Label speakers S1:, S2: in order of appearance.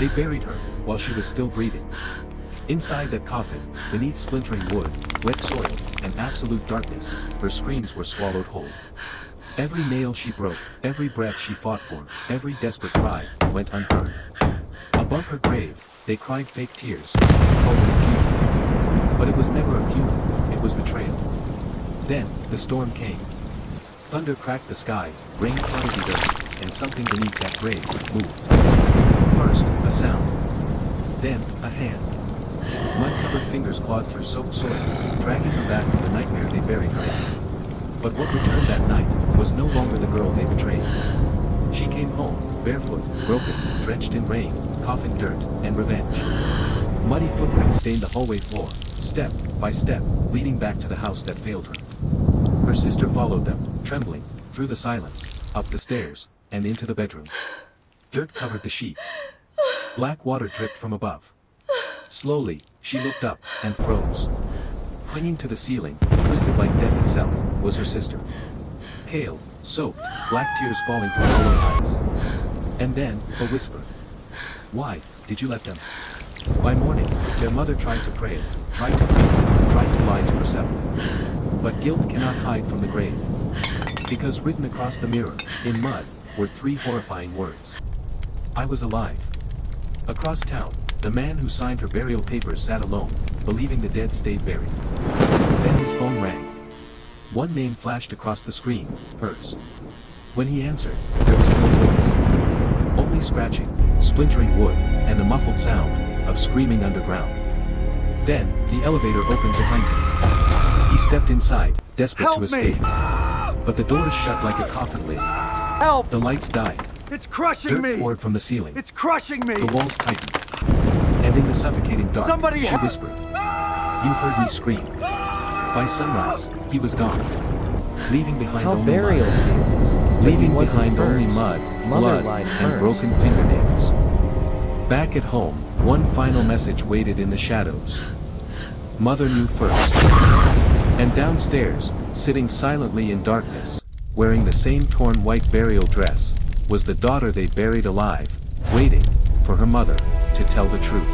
S1: They buried her, while she was still breathing. Inside that coffin, beneath splintering wood, wet soil, and absolute darkness, her screams were swallowed whole. Every nail she broke, every breath she fought for, every desperate cry, went unheard. Above her grave, they cried fake tears, and called it a funeral. But it was never a funeral, it was betrayal. Then, the storm came. Thunder cracked the sky, rain flooded the earth, and something beneath that grave moved. First, a sound. Then, a hand. Mud-covered fingers clawed through soaked soil, dragging her back to the nightmare they buried her in. But what returned that night was no longer the girl they betrayed. She came home, barefoot, broken, drenched in rain, coffin dirt, and revenge. Muddy footprints stained the hallway floor, step by step, leading back to the house that failed her. Her sister followed them, trembling, through the silence, up the stairs, and into the bedroom. Dirt covered the sheets. Black water dripped from above. Slowly, she looked up, and froze. Clinging to the ceiling, twisted like death itself, was her sister. Pale, soaked, black tears falling from all her eyes. And then, a whisper. "Why did you let them?" By morning, their mother tried to pray, tried to plead, tried to lie to herself. But guilt cannot hide from the grave. Because written across the mirror, in mud, were 3 horrifying words. "I was alive." Across town, the man who signed her burial papers sat alone, believing the dead stayed buried. Then his phone rang. One name flashed across the screen, hers. When he answered, there was no voice. Only scratching, splintering wood, and the muffled sound of screaming underground. Then, the elevator opened behind him. He stepped inside, desperate
S2: Help
S1: to
S2: me!
S1: escape. But the doors shut like a coffin lid.
S2: Help!
S1: The lights died.
S2: It's crushing
S1: Dirt
S2: me!
S1: poured from the ceiling.
S2: It's crushing me!
S1: The walls tightened. And in the suffocating dark,
S2: Somebody
S1: she
S2: help!
S1: whispered, "You heard me scream." By sunrise, he was gone. Leaving behind
S3: How
S1: only
S3: burial
S1: mud.
S3: feels.
S1: Leaving
S3: He wasn't
S1: behind only
S3: first.
S1: mud,
S3: Mother
S1: blood,
S3: lied
S1: and
S3: first.
S1: broken fingernails. Back at home, one final message waited in the shadows. Mother knew first. And downstairs, sitting silently in darkness, wearing the same torn white burial dress, was the daughter they buried alive, waiting for her mother to tell the truth.